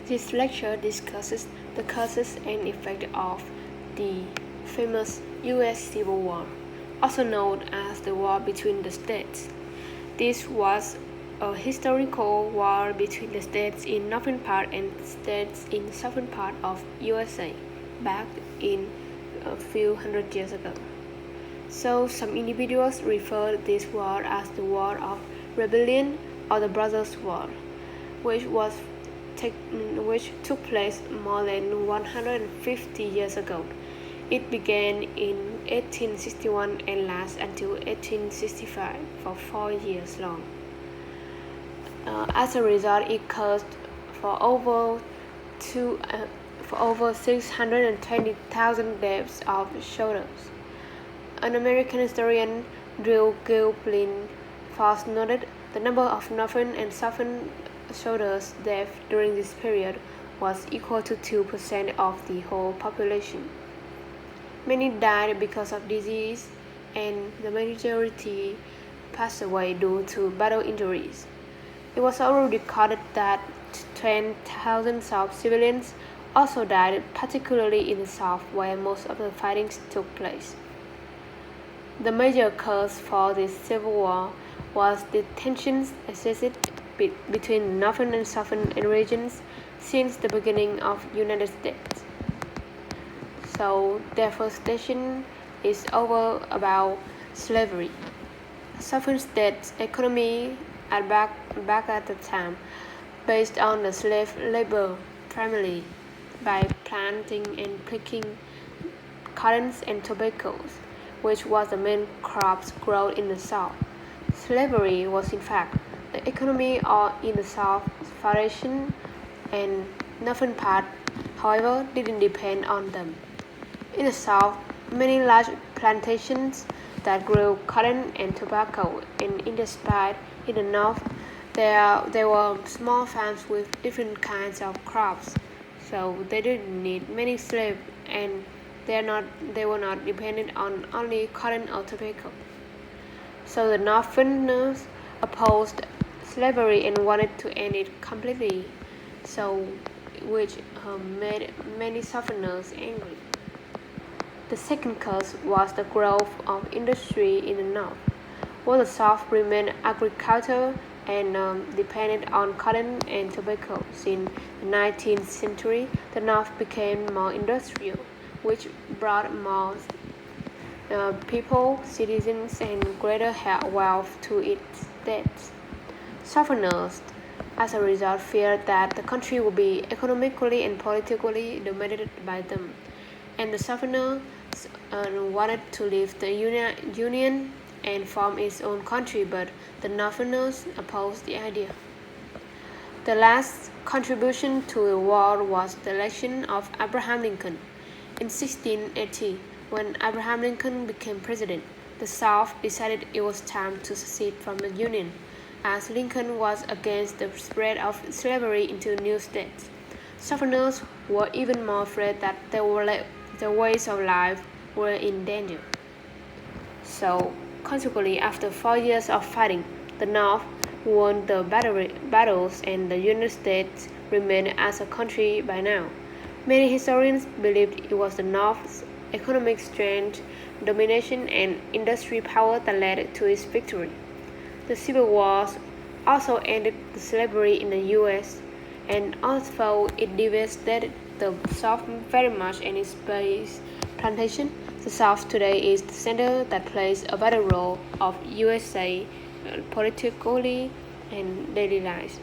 This lecture discusses the causes and effects of the famous U.S. Civil War, also known as the War between the States. This was a historical war between the states in northern part and states in southern part of USA back in a few hundred years ago. So some individuals refer this war as the War of Rebellion or the Brothers' War, which took place more than 150 years ago. It began in 1861 and lasted until 1865 for 4 years long. As a result, it caused for over 620,000 deaths of soldiers. An American historian, Drew Gilpin, first noted the number of northern and southern soldiers' deaths during this period was equal to 2% of the whole population. Many died because of disease, and the majority passed away due to battle injuries. It was already recorded that 10,000 of civilians also died, particularly in the South, where most of the fighting took place. The major cause for this civil war was the tensions existed between northern and southern regions since the beginning of the United States. So devastation is over about slavery. Southern states' economy back at the time, based on the slave labor primarily by planting and picking cotton and tobacco, which was the main crops grown in the South. Slavery was in fact the economy in the South's foundation, and northern part, however, didn't depend on them. In the South, many large plantations that grew cotton and tobacco, and in the North, there were small farms with different kinds of crops, so they didn't need many slaves, and they were not dependent on only cotton or tobacco. So the Northerners opposed slavery and wanted to end it completely, which made many Southerners angry. The second cause was the growth of industry in the North. While the South remained agricultural and depended on cotton and tobacco, in the 19th century, the North became more industrial, which brought more people, citizens, and greater wealth to its states. Southerners, as a result, feared that the country would be economically and politically dominated by them, and the Southerners wanted to leave the Union and form its own country, but the Northerners opposed the idea. The last contribution to the war was the election of Abraham Lincoln. In 1680, when Abraham Lincoln became president, the South decided it was time to secede from the Union, as Lincoln was against the spread of slavery into new states. Southerners were even more afraid that their ways of life were in danger. So, consequently, after 4 years of fighting, the North won the battles and the United States remained as a country by now. Many historians believed it was the North's economic strength, domination, and industry power that led to its victory. The Civil War also ended the slavery in the U.S., and although it devastated the South very much and its base plantation, the South today is the center that plays a vital role of USA politically and daily life.